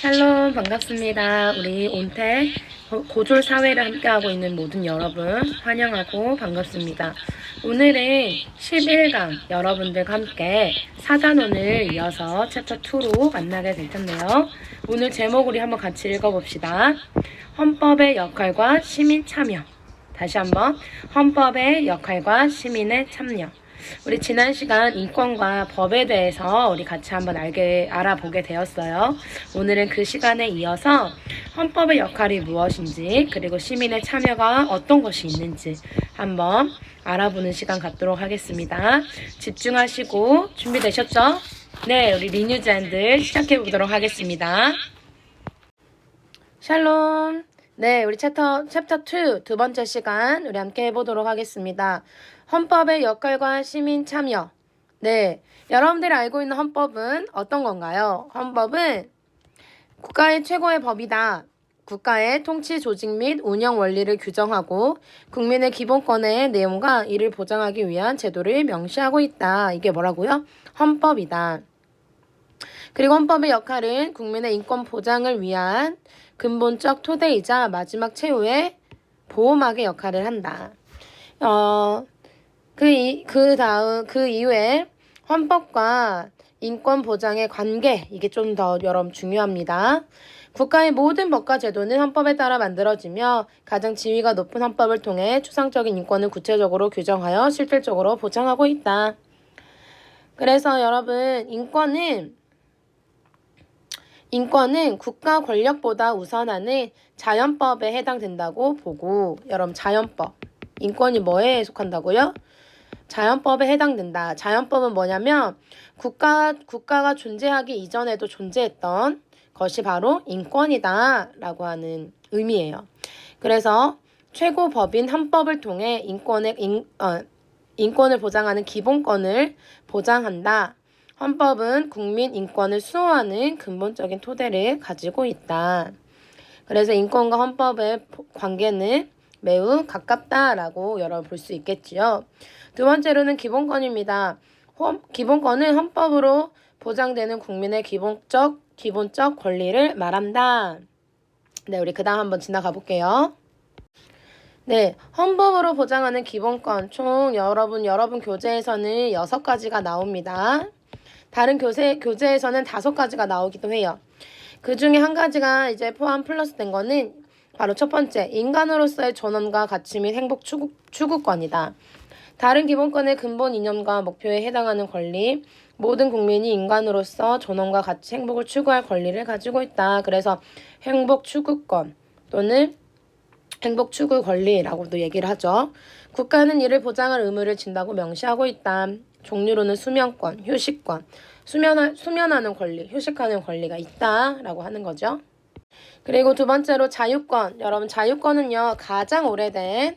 샬롬 반갑습니다. 우리 온택 고졸 사회를 함께하고 있는 모든 여러분 환영하고 반갑습니다. 오늘은 11강 여러분들과 함께 사단원을 이어서 챕터 2로 만나게 될 텐데요. 오늘 제목 우리 한번 같이 읽어봅시다. 헌법의 역할과 시민 참여. 다시 한번 헌법의 역할과 시민의 참여. 우리 지난 시간 인권과 법에 대해서 우리 같이 한번 알아보게 되었어요. 오늘은 그 시간에 이어서 헌법의 역할이 무엇인지 그리고 시민의 참여가 어떤 것이 있는지 한번 알아보는 시간 갖도록 하겠습니다. 집중하시고 준비되셨죠? 네, 우리 리뉴젠들 시작해 보도록 하겠습니다. 샬롬. 네, 우리 챕터 2 두 번째 시간 우리 함께 해보도록 하겠습니다. 헌법의 역할과 시민 참여. 네, 여러분들이 알고 있는 헌법은 어떤 건가요? 헌법은 국가의 최고의 법이다. 국가의 통치 조직 및 운영 원리를 규정하고 국민의 기본권의 내용과 이를 보장하기 위한 제도를 명시하고 있다. 이게 뭐라고요? 헌법이다. 그리고 헌법의 역할은 국민의 인권 보장을 위한 근본적 토대이자 마지막 최후의 보호막의 역할을 한다. 그 이후에 헌법과 인권 보장의 관계, 이게 좀 더 여러분 중요합니다. 국가의 모든 법과 제도는 헌법에 따라 만들어지며 가장 지위가 높은 헌법을 통해 추상적인 인권을 구체적으로 규정하여 실질적으로 보장하고 있다. 그래서 여러분, 인권은 국가 권력보다 우선하는 자연법에 해당된다고 보고, 여러분 자연법, 인권이 뭐에 속한다고요? 자연법에 해당된다. 자연법은 뭐냐면 국가가 존재하기 이전에도 존재했던 것이 바로 인권이다 라고 하는 의미예요. 그래서 최고법인 헌법을 통해 인권을 보장하는 기본권을 보장한다. 헌법은 국민 인권을 수호하는 근본적인 토대를 가지고 있다. 그래서 인권과 헌법의 관계는 매우 가깝다라고 여러분 볼 수 있겠지요. 두 번째로는 기본권입니다. 기본권은 헌법으로 보장되는 국민의 기본적 권리를 말한다. 네, 우리 그 다음 한번 지나가 볼게요. 네, 헌법으로 보장하는 기본권 총 여러분 교재에서는 6가지가 나옵니다. 다른 교재에서는 5가지가 나오기도 해요. 그 중에 한 가지가 이제 포함 플러스 된 거는 바로 첫 번째, 인간으로서의 존엄과 가치 및 행복 추구권이다. 다른 기본권의 근본 이념과 목표에 해당하는 권리, 모든 국민이 인간으로서 존엄과 가치, 행복을 추구할 권리를 가지고 있다. 그래서 행복 추구권 또는 행복 추구 권리라고도 얘기를 하죠. 국가는 이를 보장할 의무를 진다고 명시하고 있다. 종류로는 수면권, 휴식권, 수면하는 권리, 휴식하는 권리가 있다라고 하는 거죠. 그리고 두 번째로 자유권. 여러분 자유권은요 가장 오래된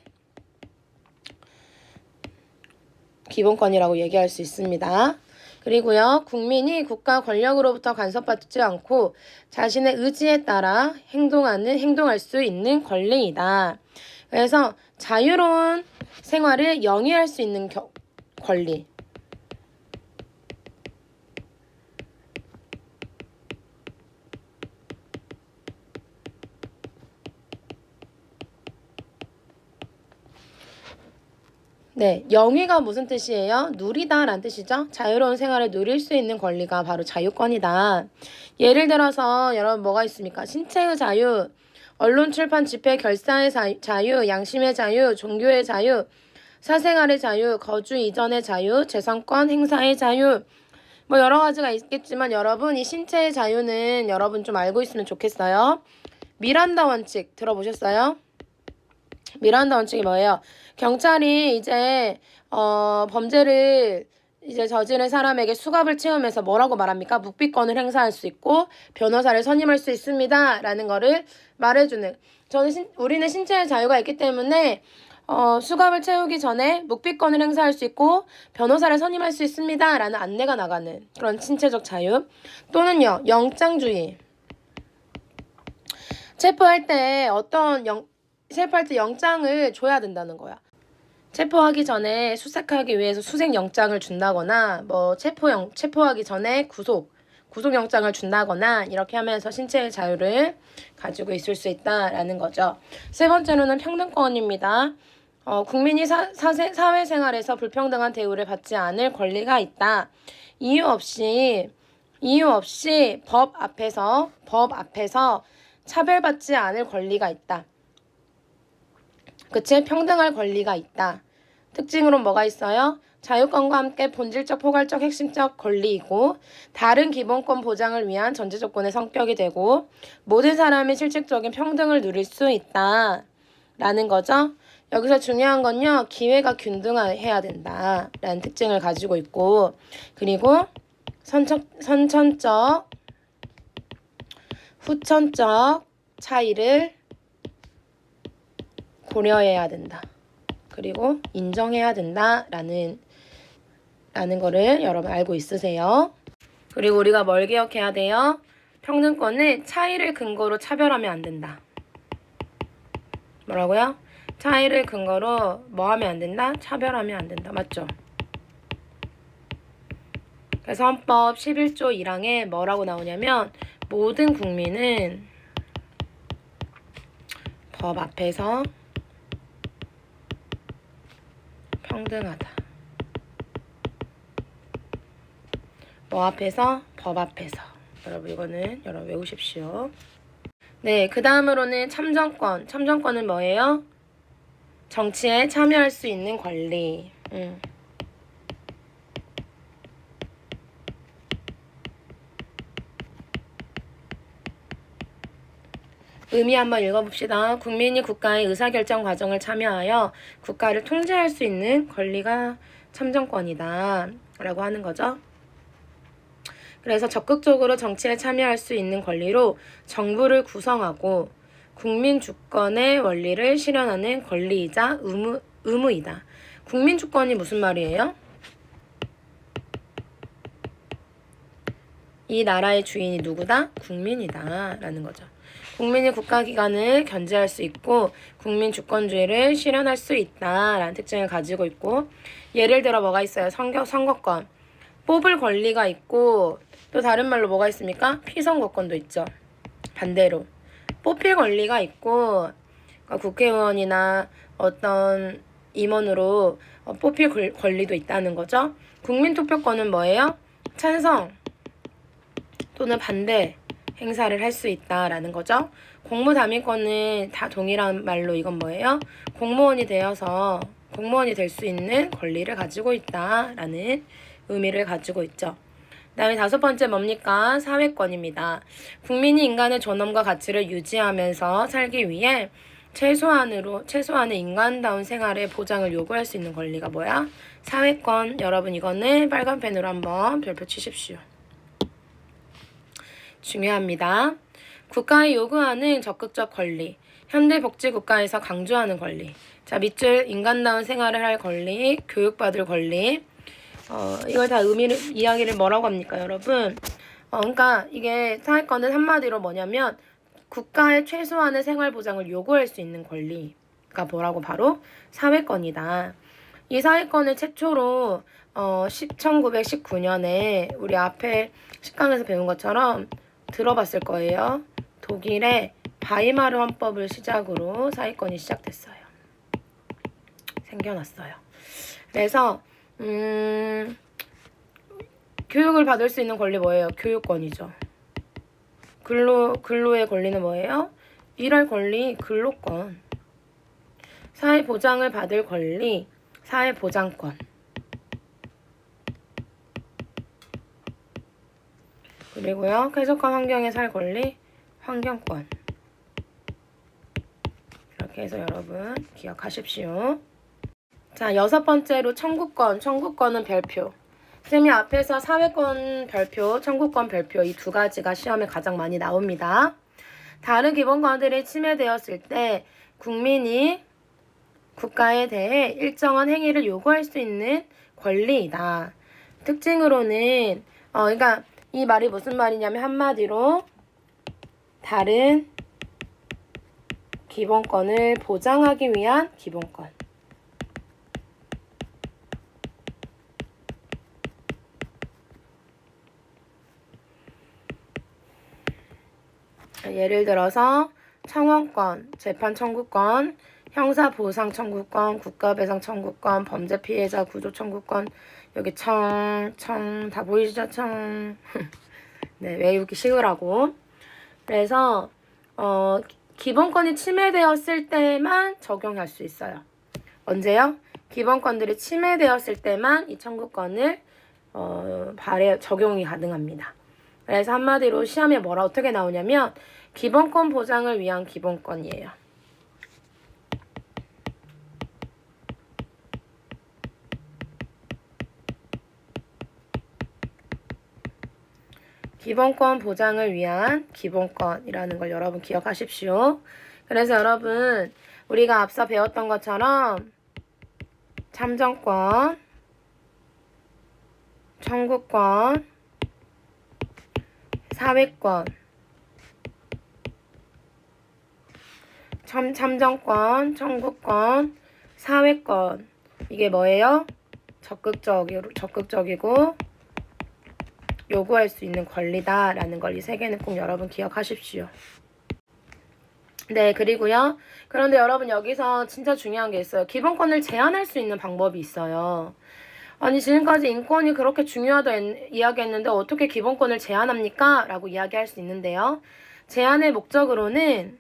기본권이라고 얘기할 수 있습니다. 그리고요 국민이 국가 권력으로부터 간섭받지 않고 자신의 의지에 따라 행동할 수 있는 권리이다. 그래서 자유로운 생활을 영위할 수 있는 권리. 네, 영위가 무슨 뜻이에요? 누리다 라는 뜻이죠. 자유로운 생활을 누릴 수 있는 권리가 바로 자유권이다. 예를 들어서 여러분 뭐가 있습니까? 신체의 자유, 언론 출판 집회 결사의 자유, 양심의 자유, 종교의 자유, 사생활의 자유, 거주 이전의 자유, 재산권 행사의 자유, 뭐 여러 가지가 있겠지만 여러분 이 신체의 자유는 여러분 좀 알고 있으면 좋겠어요. 미란다 원칙 들어보셨어요? 미란다 원칙이 뭐예요? 경찰이 이제 범죄를 이제 저지른 사람에게 수갑을 채우면서 뭐라고 말합니까? 묵비권을 행사할 수 있고 변호사를 선임할 수 있습니다. 라는 거를 말해주는. 우리는 신체의 자유가 있기 때문에 수갑을 채우기 전에 묵비권을 행사할 수 있고 변호사를 선임할 수 있습니다. 라는 안내가 나가는 그런 신체적 자유. 또는요. 영장주의. 체포할 때 영장을 줘야 된다는 거야. 체포하기 전에 수색하기 위해서 수색 영장을 준다거나 뭐 체포하기 전에 구속영장을 준다거나 이렇게 하면서 신체의 자유를 가지고 있을 수 있다라는 거죠. 세 번째로는 평등권입니다. 국민이 사회생활에서 불평등한 대우를 받지 않을 권리가 있다. 이유 없이 법 앞에서 차별받지 않을 권리가 있다. 그치? 평등할 권리가 있다. 특징으로 뭐가 있어요? 자유권과 함께 본질적, 포괄적, 핵심적 권리이고 다른 기본권 보장을 위한 전제 조건의 성격이 되고 모든 사람이 실질적인 평등을 누릴 수 있다. 라는 거죠. 여기서 중요한 건요. 기회가 균등해야 된다. 라는 특징을 가지고 있고 그리고 선천적, 후천적 차이를 고려해야 된다. 그리고 인정해야 된다라는 거를 여러분 알고 있으세요. 그리고 우리가 뭘 기억해야 돼요? 평등권은 차이를 근거로 차별하면 안 된다. 뭐라고요? 차이를 근거로 뭐 하면 안 된다? 차별하면 안 된다. 맞죠? 그래서 헌법 11조 1항에 뭐라고 나오냐면 모든 국민은 법 앞에서 평등하다. 뭐 앞에서? 법 앞에서. 여러분 이거는 여러분 외우십시오. 네, 그 다음으로는 참정권. 참정권은 뭐예요? 정치에 참여할 수 있는 권리. 의미 한번 읽어봅시다. 국민이 국가의 의사결정 과정을 참여하여 국가를 통제할 수 있는 권리가 참정권이다. 라고 하는 거죠. 그래서 적극적으로 정치에 참여할 수 있는 권리로 정부를 구성하고 국민 주권의 원리를 실현하는 권리이자 의무이다. 국민 주권이 무슨 말이에요? 이 나라의 주인이 누구다? 국민이다. 라는 거죠. 국민이 국가기관을 견제할 수 있고 국민 주권주의를 실현할 수 있다라는 특징을 가지고 있고 예를 들어 뭐가 있어요? 선거권. 뽑을 권리가 있고 또 다른 말로 뭐가 있습니까? 피선거권도 있죠. 반대로. 뽑힐 권리가 있고 그러니까 국회의원이나 어떤 임원으로 뽑힐 권리도 있다는 거죠. 국민투표권은 뭐예요? 찬성 또는 반대 행사를 할 수 있다라는 거죠. 공무담임권은 다 동일한 말로 이건 뭐예요? 공무원이 되어서 공무원이 될 수 있는 권리를 가지고 있다라는 의미를 가지고 있죠. 그 다음에 다섯 번째 뭡니까? 사회권입니다. 국민이 인간의 존엄과 가치를 유지하면서 살기 위해 최소한의 인간다운 생활의 보장을 요구할 수 있는 권리가 뭐야? 사회권. 여러분 이거는 빨간 펜으로 한번 별표 치십시오. 중요합니다. 국가에 요구하는 적극적 권리. 현대복지국가에서 강조하는 권리. 자, 밑줄 인간다운 생활을 할 권리, 교육받을 권리. 이걸 다 이야기를 뭐라고 합니까, 여러분? 그러니까 이게 사회권은 한마디로 뭐냐면 국가의 최소한의 생활 보장을 요구할 수 있는 권리가 뭐라고 바로 사회권이다. 이 사회권을 최초로 1919년에 우리 앞에 식강에서 배운 것처럼 들어봤을 거예요. 독일의 바이마르 헌법을 시작으로 사회권이 시작됐어요. 생겨났어요. 그래서 교육을 받을 수 있는 권리 뭐예요? 교육권이죠. 근로의 권리는 뭐예요? 일할 권리, 근로권. 사회보장을 받을 권리, 사회보장권. 그리고요, 쾌적한 환경에 살 권리, 환경권. 이렇게 해서 여러분 기억하십시오. 자, 여섯 번째로 청구권. 청구권은 별표. 쌤이 앞에서 사회권 별표, 청구권 별표 이 두 가지가 시험에 가장 많이 나옵니다. 다른 기본권들이 침해되었을 때 국민이 국가에 대해 일정한 행위를 요구할 수 있는 권리이다. 특징으로는 그러니까 이 말이 무슨 말이냐면 한마디로 다른 기본권을 보장하기 위한 기본권. 예를 들어서 청원권, 재판 청구권, 형사보상 청구권, 국가배상 청구권, 범죄 피해자 구조 청구권. 여기 청 다 보이시죠? 청. 네, 외우기 쉬우라고. 그래서 기본권이 침해되었을 때만 적용할 수 있어요. 언제요? 기본권들이 침해되었을 때만 이 청구권을 적용이 가능합니다. 그래서 한마디로 시험에 어떻게 나오냐면 기본권 보장을 위한 기본권이에요. 기본권 보장을 위한 기본권이라는 걸 여러분 기억하십시오. 그래서 여러분 우리가 앞서 배웠던 것처럼 참정권, 청구권, 사회권, 참정권, 청구권, 사회권. 이게 뭐예요? 적극적이고 요구할 수 있는 권리다라는 걸 이 세 개는 꼭 여러분 기억하십시오. 네, 그리고요. 그런데 여러분 여기서 진짜 중요한 게 있어요. 기본권을 제한할 수 있는 방법이 있어요. 아니 지금까지 인권이 그렇게 중요하다 이야기했는데 어떻게 기본권을 제한합니까? 라고 이야기할 수 있는데요. 제한의 목적으로는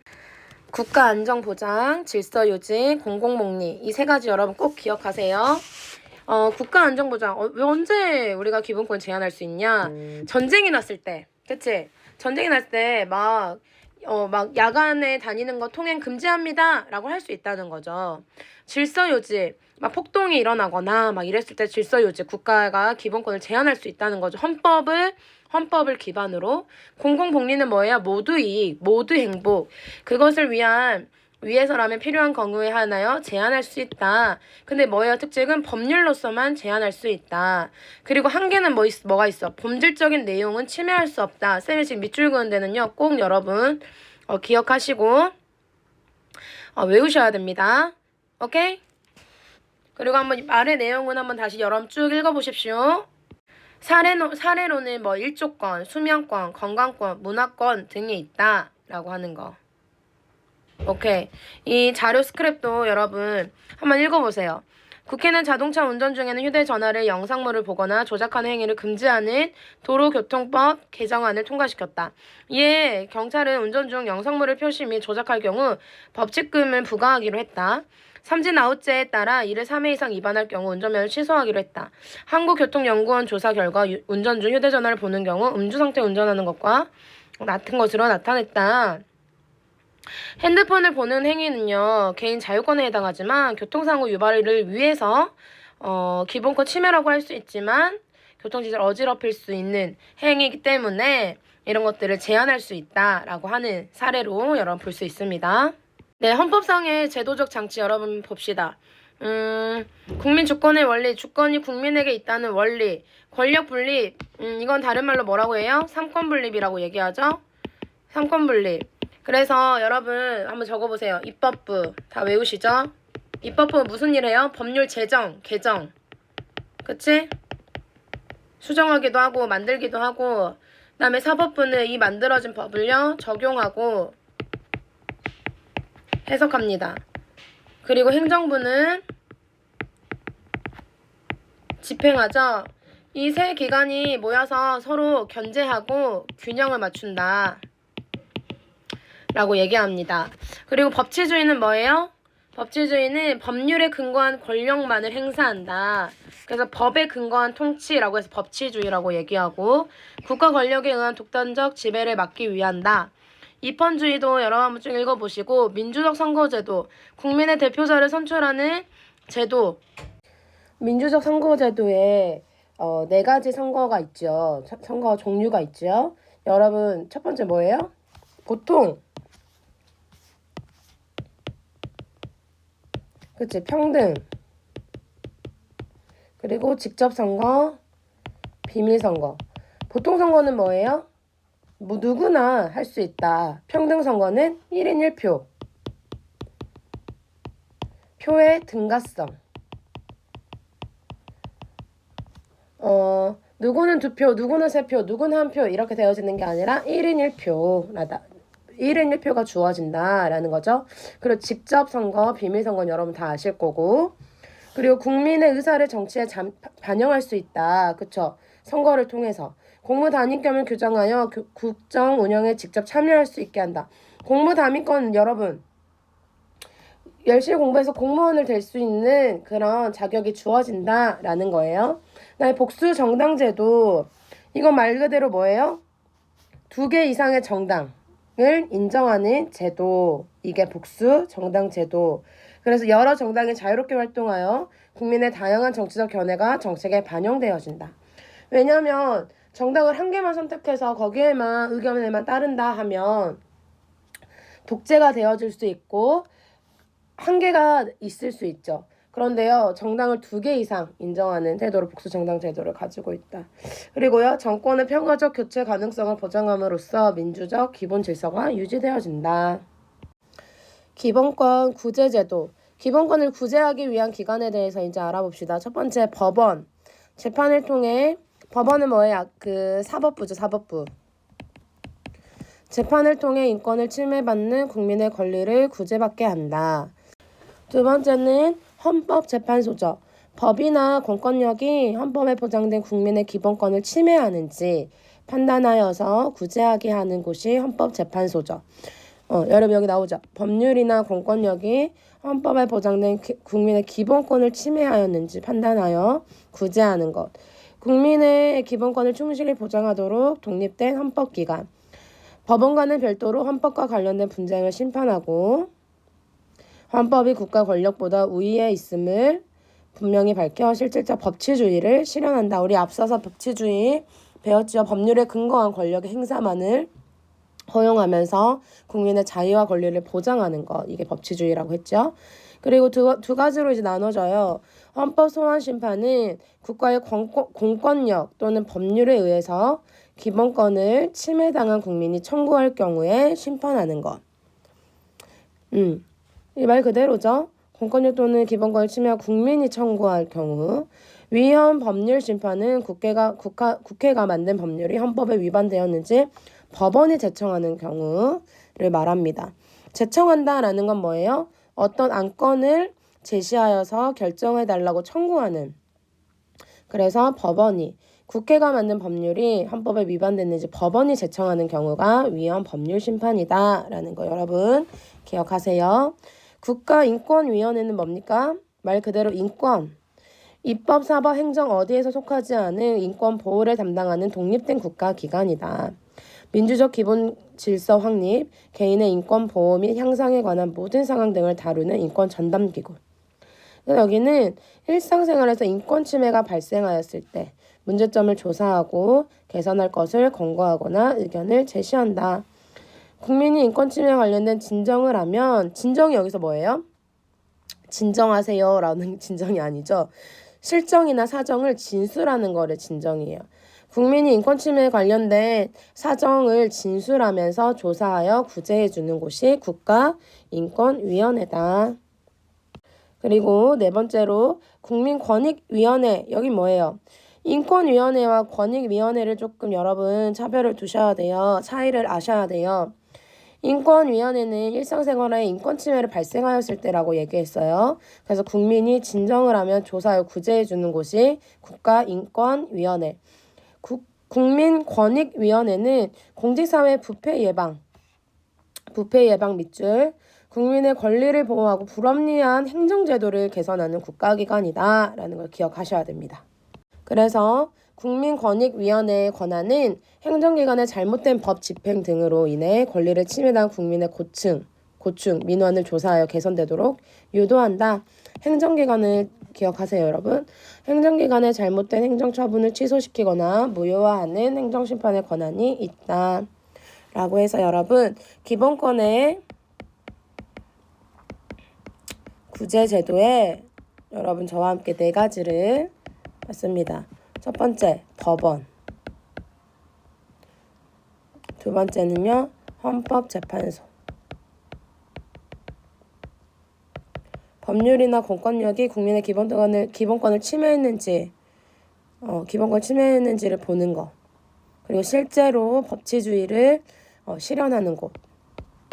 국가안전보장, 질서유지, 공공복리 이 세 가지 여러분 꼭 기억하세요. 국가안전보장 언제 우리가 기본권 제한할 수 있냐? 전쟁이 났을 때, 그치? 전쟁이 났을 때 막 야간에 다니는 거 통행 금지합니다 라고 할 수 있다는 거죠. 질서유지, 막 폭동이 일어나거나 막 이랬을 때 질서유지, 국가가 기본권을 제한할 수 있다는 거죠. 헌법을 기반으로. 공공복리는 뭐예요? 모두 이익, 모두 행복. 그것을 위해서라면 필요한 경우에 하나요? 제한할 수 있다. 근데 뭐예요? 특징은 법률로서만 제한할 수 있다. 그리고 한계는 뭐가 있어? 본질적인 내용은 침해할 수 없다. 쌤이 지금 밑줄 그은 데는요. 꼭 여러분 기억하시고 외우셔야 됩니다. 오케이? 그리고 한번 말의 내용은 한번 다시 여러분 쭉 읽어보십시오. 사례로는 일조권, 수면권, 건강권, 문화권 등이 있다. 라고 하는 거. 오케이. 이 자료 스크랩도 여러분 한번 읽어보세요. 국회는 자동차 운전 중에는 휴대전화를 영상물을 보거나 조작하는 행위를 금지하는 도로교통법 개정안을 통과시켰다. 이에 경찰은 운전 중 영상물을 표시 및 조작할 경우 법칙금을 부과하기로 했다. 삼진 아웃제에 따라 이를 3회 이상 위반할 경우 운전면허를 취소하기로 했다. 한국교통연구원 조사 결과 운전 중 휴대전화를 보는 경우 음주 상태로 운전하는 것과 같은 것으로 나타냈다. 핸드폰을 보는 행위는요, 개인 자유권에 해당하지만 교통사고 유발을 위해서 기본권 침해라고 할 수 있지만 교통질서를 어지럽힐 수 있는 행위이기 때문에 이런 것들을 제한할 수 있다라고 하는 사례로 여러분 볼 수 있습니다. 네, 헌법상의 제도적 장치 여러분 봅시다. 국민 주권의 원리, 주권이 국민에게 있다는 원리, 권력 분립, 이건 다른 말로 뭐라고 해요? 삼권 분립이라고 얘기하죠? 삼권 분립. 그래서 여러분 한번 적어보세요. 입법부 다 외우시죠? 입법부는 무슨 일 해요? 법률 제정, 개정. 그치? 수정하기도 하고 만들기도 하고, 그 다음에 사법부는 이 만들어진 법을요 적용하고 해석합니다. 그리고 행정부는 집행하죠. 이 세 기관이 모여서 서로 견제하고 균형을 맞춘다 라고 얘기합니다. 그리고 법치주의는 뭐예요? 법치주의는 법률에 근거한 권력만을 행사한다. 그래서 법에 근거한 통치라고 해서 법치주의라고 얘기하고, 국가 권력에 의한 독단적 지배를 막기 위한다. 입헌주의도 여러 번 쭉 읽어보시고, 민주적 선거제도, 국민의 대표자를 선출하는 제도. 민주적 선거제도에 네 가지 선거가 있죠. 선거 종류가 있죠. 여러분 첫 번째 뭐예요? 보통. 그치, 평등. 그리고 직접선거, 비밀선거. 보통선거는 뭐예요? 누구나 할 수 있다. 평등선거는 1인 1표. 표의 등가성. 누구는 2표, 누구는 3표, 누구는 1표 이렇게 되어지는 게 아니라 1인 1표. 1인 1표가 주어진다라는 거죠. 그리고 직접 선거, 비밀 선거는 여러분 다 아실 거고. 그리고 국민의 의사를 정치에 반영할 수 있다. 그쵸? 선거를 통해서. 공무단위권을 규정하여 국정 운영에 직접 참여할 수 있게 한다. 공무단위권 여러분 열심히 공부해서 공무원을 될 수 있는 그런 자격이 주어진다라는 거예요. 그다음에 복수 정당제도 이건 말 그대로 뭐예요? 2개 이상의 정당을 인정하는 제도. 이게 복수 정당제도. 그래서 여러 정당이 자유롭게 활동하여 국민의 다양한 정치적 견해가 정책에 반영되어진다. 왜냐하면 정당을 한 개만 선택해서 거기에만 의견에만 따른다 하면 독재가 되어질 수 있고 한계가 있을 수 있죠. 그런데요, 정당을 2개 이상 인정하는 제도로 복수 정당 제도를 가지고 있다. 그리고요, 정권의 평화적 교체 가능성을 보장함으로써 민주적 기본 질서가 유지되어진다. 기본권 구제 제도. 기본권을 구제하기 위한 기관에 대해서 이제 알아봅시다. 첫 번째, 법원. 재판을 통해 법원은 뭐예요? 사법부죠, 사법부. 재판을 통해 인권을 침해받는 국민의 권리를 구제받게 한다. 두 번째는 헌법재판소죠. 법이나 공권력이 헌법에 보장된 국민의 기본권을 침해하는지 판단하여서 구제하게 하는 곳이 헌법재판소죠. 여러분 여기 나오죠. 법률이나 공권력이 헌법에 보장된 국민의 기본권을 침해하였는지 판단하여 구제하는 것. 국민의 기본권을 충실히 보장하도록 독립된 헌법기관. 법원과는 별도로 헌법과 관련된 분쟁을 심판하고 헌법이 국가 권력보다 우위에 있음을 분명히 밝혀 실질적 법치주의를 실현한다. 우리 앞서서 법치주의 배웠죠. 법률에 근거한 권력의 행사만을 허용하면서 국민의 자유와 권리를 보장하는 것. 이게 법치주의라고 했죠. 그리고 두 가지로 이제 나눠져요. 헌법 소환 심판은 국가의 공권력 또는 법률에 의해서 기본권을 침해당한 국민이 청구할 경우에 심판하는 것. 이 말 그대로죠. 공권력 또는 기본권을 침해한 국민이 청구할 경우. 위헌 법률 심판은 국회가 만든 법률이 헌법에 위반되었는지 법원이 제청하는 경우를 말합니다. 제청한다라는 건 뭐예요? 어떤 안건을 제시하여서 결정해달라고 청구하는. 그래서 법원이 국회가 만든 법률이 헌법에 위반됐는지 법원이 제청하는 경우가 위헌 법률 심판이다라는 거 여러분 기억하세요. 국가인권위원회는 뭡니까? 말 그대로 인권. 입법, 사법, 행정 어디에서 속하지 않은 인권 보호를 담당하는 독립된 국가기관이다. 민주적 기본 질서 확립, 개인의 인권 보호 및 향상에 관한 모든 상황 등을 다루는 인권 전담기구. 여기는 일상생활에서 인권 침해가 발생하였을 때 문제점을 조사하고 개선할 것을 권고하거나 의견을 제시한다. 국민이 인권 침해에 관련된 진정을 하면 진정이 여기서 뭐예요? 진정하세요 라는 진정이 아니죠. 실정이나 사정을 진술하는 거를 진정이에요. 국민이 인권 침해에 관련된 사정을 진술하면서 조사하여 구제해주는 곳이 국가인권위원회다. 그리고 네 번째로 국민권익위원회. 여기 뭐예요? 인권위원회와 권익위원회를 조금 여러분 차별을 두셔야 돼요. 차이를 아셔야 돼요. 인권위원회는 일상생활에 인권침해를 발생하였을 때라고 얘기했어요. 그래서 국민이 진정을 하면 조사하여 구제해주는 곳이 국가인권위원회. 국민권익위원회는 공직사회 부패 예방 밑줄, 국민의 권리를 보호하고 불합리한 행정제도를 개선하는 국가기관이다 라는 걸 기억하셔야 됩니다. 그래서 국민권익위원회의 권한은 행정기관의 잘못된 법 집행 등으로 인해 권리를 침해당한 국민의 고충, 민원을 조사하여 개선되도록 유도한다. 행정기관을 기억하세요, 여러분. 행정기관의 잘못된 행정처분을 취소시키거나 무효화하는 행정심판의 권한이 있다. 라고 해서 여러분, 기본권의 구제제도에 여러분 저와 함께 4가지를 봤습니다. 첫 번째, 법원. 두 번째는요, 헌법재판소. 법률이나 공권력이 국민의 기본권을 침해했는지를 보는 것. 그리고 실제로 법치주의를 실현하는 곳.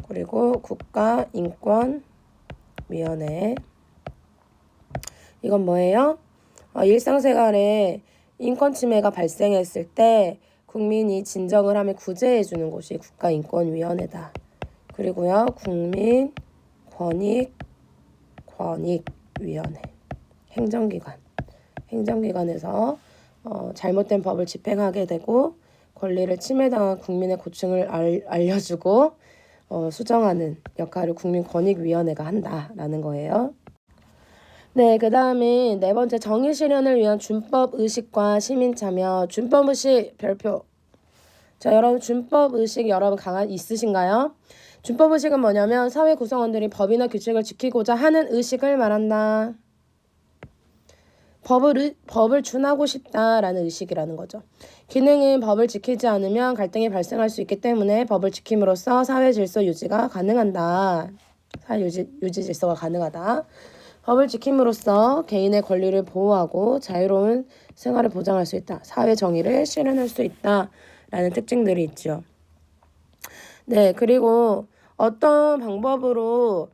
그리고 국가인권위원회. 이건 뭐예요? 일상생활에 인권 침해가 발생했을 때 국민이 진정을 하면 구제해 주는 곳이 국가인권위원회다. 그리고요, 국민권익위원회. 행정기관에서 잘못된 법을 집행하게 되고 권리를 침해당한 국민의 고충을 알려주고 수정하는 역할을 국민권익위원회가 한다라는 거예요. 네, 그 다음에 네 번째, 정의 실현을 위한 준법 의식과 시민 참여. 준법 의식 별표. 자, 여러분 준법 의식 여러분 있으신가요? 준법 의식은 뭐냐면 사회 구성원들이 법이나 규칙을 지키고자 하는 의식을 말한다. 법을 준하고 싶다라는 의식이라는 거죠. 기능은 법을 지키지 않으면 갈등이 발생할 수 있기 때문에 법을 지킴으로써 사회 질서 유지가 가능한다. 사회 유지 질서가 가능하다. 법을 지킴으로써 개인의 권리를 보호하고 자유로운 생활을 보장할 수 있다. 사회 정의를 실현할 수 있다라는 특징들이 있죠. 네, 그리고 어떤 방법으로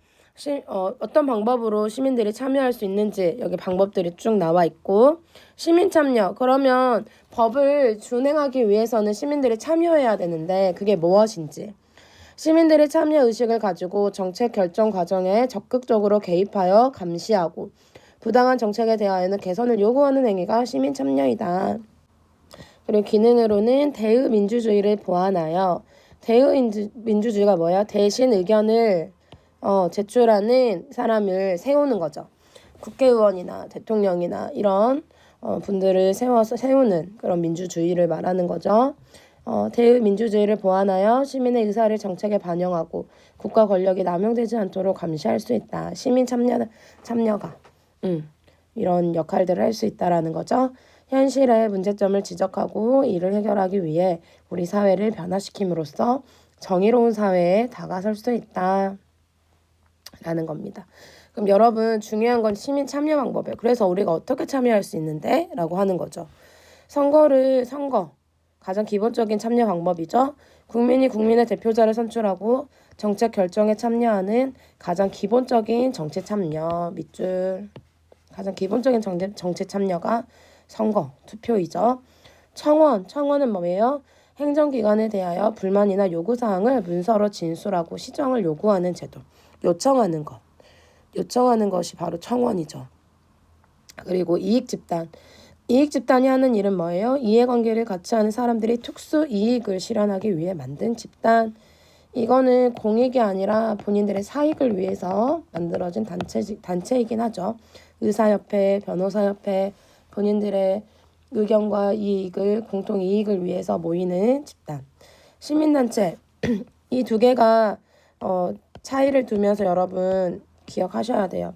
시민들이 참여할 수 있는지 여기 방법들이 쭉 나와 있고, 시민 참여. 그러면 법을 준행하기 위해서는 시민들이 참여해야 되는데 그게 무엇인지. 시민들의 참여 의식을 가지고 정책 결정 과정에 적극적으로 개입하여 감시하고 부당한 정책에 대하여는 개선을 요구하는 행위가 시민 참여이다. 그리고 기능으로는 대의민주주의를 보완하여, 대의민주주의가 뭐야? 대신 의견을 제출하는 사람을 세우는 거죠. 국회의원이나 대통령이나 이런 분들을 세우는 그런 민주주의를 말하는 거죠. 대의민주주의를 보완하여 시민의 의사를 정책에 반영하고 국가 권력이 남용되지 않도록 감시할 수 있다. 시민 참여가 이런 역할들을 할 수 있다라는 거죠. 현실의 문제점을 지적하고 이를 해결하기 위해 우리 사회를 변화시킴으로써 정의로운 사회에 다가설 수 있다. 라는 겁니다. 그럼 여러분, 중요한 건 시민 참여 방법이에요. 그래서 우리가 어떻게 참여할 수 있는데? 라고 하는 거죠. 선거 가장 기본적인 참여 방법이죠. 국민이 국민의 대표자를 선출하고 정책 결정에 참여하는 가장 기본적인 정치 참여 밑줄. 가장 기본적인 정치 참여가 선거, 투표이죠. 청원은 뭐예요? 행정기관에 대하여 불만이나 요구사항을 문서로 진술하고 시정을 요구하는 제도. 요청하는 것이 바로 청원이죠. 그리고 이익집단이 하는 일은 뭐예요? 이해관계를 같이 하는 사람들이 특수 이익을 실현하기 위해 만든 집단. 이거는 공익이 아니라 본인들의 사익을 위해서 만들어진 단체이긴 하죠. 의사협회, 변호사협회, 본인들의 의견과 이익을, 공통이익을 위해서 모이는 집단. 시민단체. 이 두 개가 차이를 두면서 여러분 기억하셔야 돼요.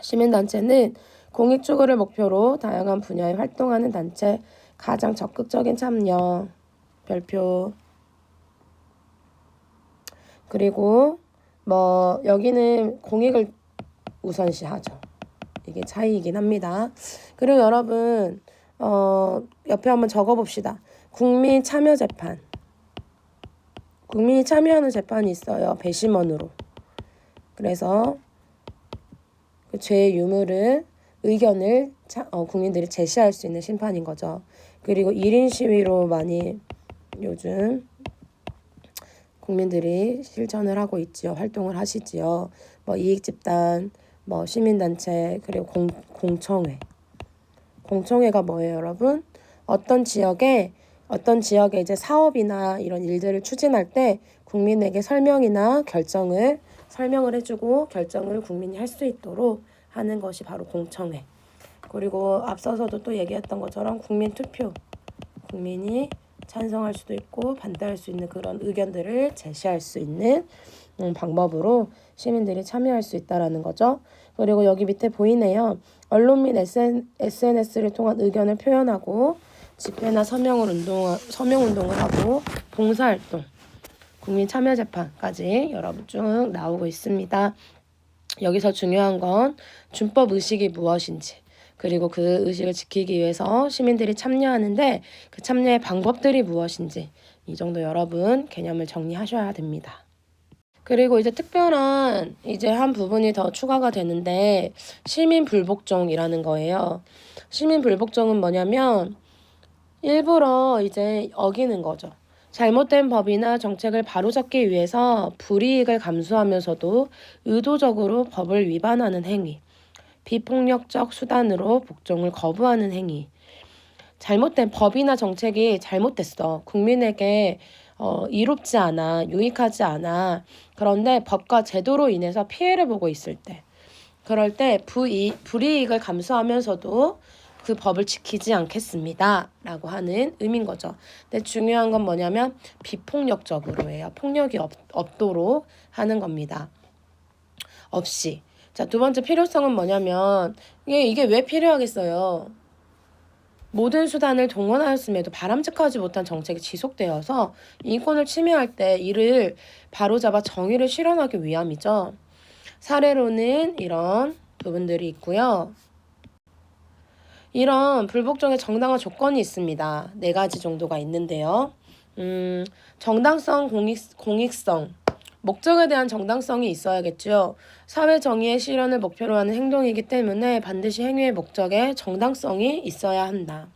시민단체는 공익 추구를 목표로 다양한 분야에 활동하는 단체, 가장 적극적인 참여, 별표. 그리고 여기는 공익을 우선시하죠. 이게 차이이긴 합니다. 그리고 여러분 옆에 한번 적어봅시다. 국민 참여 재판. 국민이 참여하는 재판이 있어요. 배심원으로. 그래서 그 죄의 유무를 의견을 국민들이 제시할 수 있는 심판인 거죠. 그리고 1인 시위로 많이 요즘 국민들이 실천을 하고 있지요. 활동을 하시지요. 이익집단, 시민단체, 그리고 공청회. 공청회가 뭐예요, 여러분? 어떤 지역에 이제 사업이나 이런 일들을 추진할 때 국민에게 설명을 해주고 결정을 국민이 할 수 있도록 하는 것이 바로 공청회. 그리고 앞서서도 또 얘기했던 것처럼 국민투표. 국민이 찬성할 수도 있고 반대할 수 있는 그런 의견들을 제시할 수 있는 방법으로 시민들이 참여할 수 있다라는 거죠. 그리고 여기 밑에 보이네요. 언론 및 SNS를 통한 의견을 표현하고 집회나 서명운동을 하고 봉사활동, 국민참여재판까지 여러분 쭉 나오고 있습니다. 여기서 중요한 건 준법 의식이 무엇인지, 그리고 그 의식을 지키기 위해서 시민들이 참여하는데 그 참여의 방법들이 무엇인지, 이 정도 여러분 개념을 정리하셔야 됩니다. 그리고 이제 특별한 이제 한 부분이 더 추가가 되는데 시민 불복종이라는 거예요. 시민 불복종은 뭐냐면 일부러 이제 어기는 거죠. 잘못된 법이나 정책을 바로잡기 위해서 불이익을 감수하면서도 의도적으로 법을 위반하는 행위. 비폭력적 수단으로 복종을 거부하는 행위. 잘못된 법이나 정책이 잘못됐어. 국민에게 이롭지 않아, 유익하지 않아. 그런데 법과 제도로 인해서 피해를 보고 있을 때, 그럴 때 불이익을 감수하면서도 그 법을 지키지 않겠습니다. 라고 하는 의미인 거죠. 근데 중요한 건 뭐냐면 비폭력적으로 해요. 폭력이 없도록 하는 겁니다. 없이. 자, 두 번째 필요성은 뭐냐면 이게 왜 필요하겠어요? 모든 수단을 동원하였음에도 바람직하지 못한 정책이 지속되어서 인권을 침해할 때 이를 바로잡아 정의를 실현하기 위함이죠. 사례로는 이런 부분들이 있고요. 이런 불복종의 정당한 조건이 있습니다. 4가지 정도가 있는데요. 정당성, 공익성. 목적에 대한 정당성이 있어야겠죠. 사회 정의의 실현을 목표로 하는 행동이기 때문에 반드시 행위의 목적에 정당성이 있어야 한다.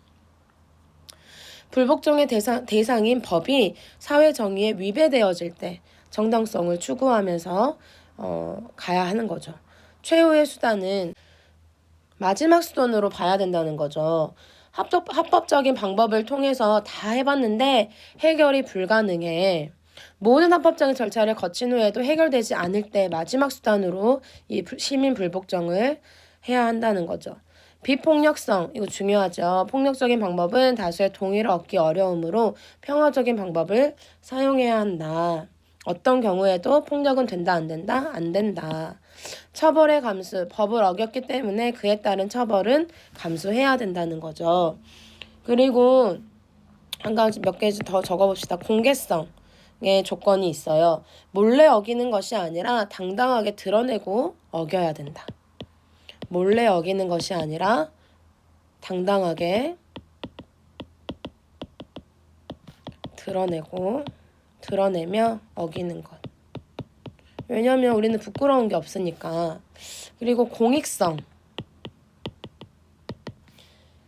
불복종의 대상인 법이 사회 정의에 위배되어질 때 정당성을 추구하면서 가야 하는 거죠. 최후의 수단은 마지막 수단으로 봐야 된다는 거죠. 합법적인 방법을 통해서 다 해봤는데 해결이 불가능해. 모든 합법적인 절차를 거친 후에도 해결되지 않을 때 마지막 수단으로 이 시민 불복종을 해야 한다는 거죠. 비폭력성, 이거 중요하죠. 폭력적인 방법은 다수의 동의를 얻기 어려우므로 평화적인 방법을 사용해야 한다. 어떤 경우에도 폭력은 된다, 안 된다? 안 된다. 처벌의 감수, 법을 어겼기 때문에 그에 따른 처벌은 감수해야 된다는 거죠. 그리고 한 가지 몇 개 더 적어봅시다. 공개성의 조건이 있어요. 몰래 어기는 것이 아니라 당당하게 드러내고 어겨야 된다. 몰래 어기는 것이 아니라 당당하게 드러내며 어기는 것. 왜냐면 우리는 부끄러운 게 없으니까. 그리고 공익성.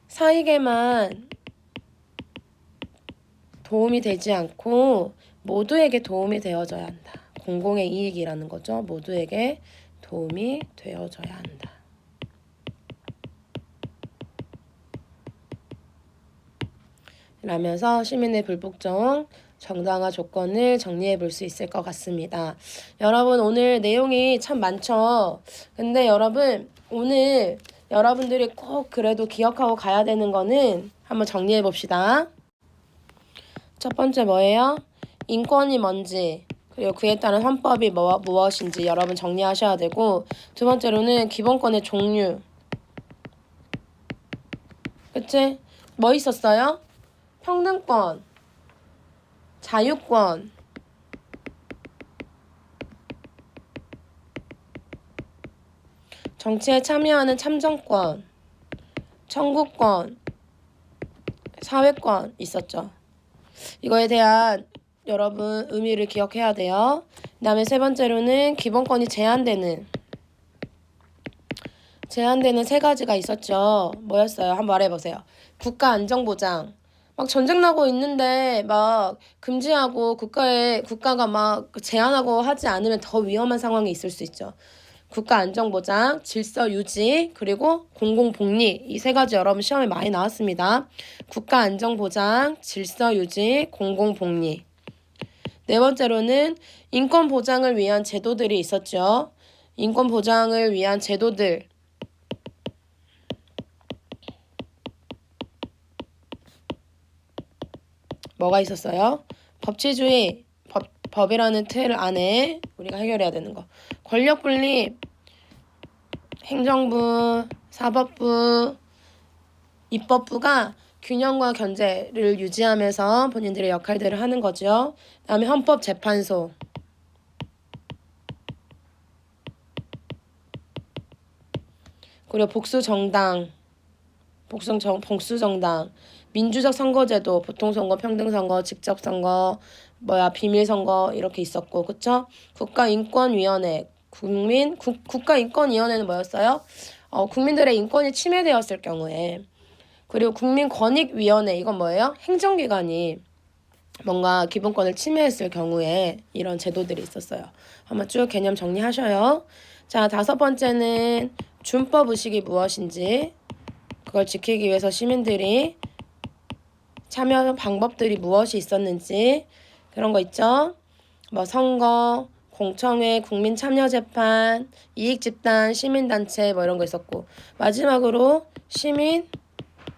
사익에만 도움이 되지 않고 모두에게 도움이 되어져야 한다. 공공의 이익이라는 거죠. 모두에게 도움이 되어져야 한다. 라면서 시민의 불복종 정당화 조건을 정리해 볼 수 있을 것 같습니다. 여러분 오늘 내용이 참 많죠. 근데 여러분 오늘 여러분들이 꼭 그래도 기억하고 가야 되는 거는 한번 정리해 봅시다. 첫 번째 뭐예요? 인권이 뭔지 그리고 그에 따른 헌법이 무엇인지 여러분 정리하셔야 되고, 두 번째로는 기본권의 종류. 그치? 뭐 있었어요? 평등권, 자유권, 정치에 참여하는 참정권, 청구권, 사회권 있었죠. 이거에 대한 여러분 의미를 기억해야 돼요. 그 다음에 세 번째로는 기본권이 제한되는 3가지가 있었죠. 뭐였어요? 한번 말해보세요. 국가 안정보장. 막 전쟁 나고 있는데 막 금지하고 국가가 막 제한하고 하지 않으면 더 위험한 상황이 있을 수 있죠. 국가 안정보장, 질서 유지, 그리고 공공복리. 이 3가지 여러분 시험에 많이 나왔습니다. 국가 안정보장, 질서 유지, 공공복리. 네 번째로는 인권 보장을 위한 제도들이 있었죠. 인권 보장을 위한 제도들. 뭐가 있었어요? 법치주의, 법이라는 틀 안에 우리가 해결해야 되는 거. 권력 분립, 행정부, 사법부, 입법부가 균형과 견제를 유지하면서 본인들의 역할들을 하는 거죠. 그다음에 헌법재판소. 그리고 복수정당, 민주적 선거제도, 보통선거, 평등선거, 직접선거, 비밀선거 이렇게 있었고, 그쵸? 국가인권위원회, 국가인권위원회는 뭐였어요? 국민들의 인권이 침해되었을 경우에. 그리고 국민권익위원회, 이건 뭐예요? 행정기관이 뭔가 기본권을 침해했을 경우에 이런 제도들이 있었어요. 한번 쭉 개념 정리하셔요. 자, 5번째는 준법의식이 무엇인지, 그걸 지키기 위해서 시민들이 참여하는 방법들이 무엇이 있었는지, 그런 거 있죠? 선거, 공청회, 국민참여재판, 이익집단, 시민단체 이런 거 있었고, 마지막으로 시민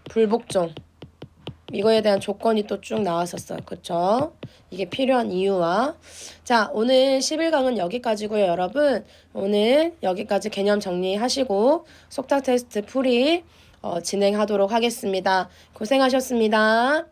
불복종, 이거에 대한 조건이 또 쭉 나왔었어요. 그쵸? 이게 필요한 이유와. 자, 오늘 11강은 여기까지고요, 여러분. 오늘 여기까지 개념 정리하시고 속닥 테스트 풀이 진행하도록 하겠습니다. 고생하셨습니다.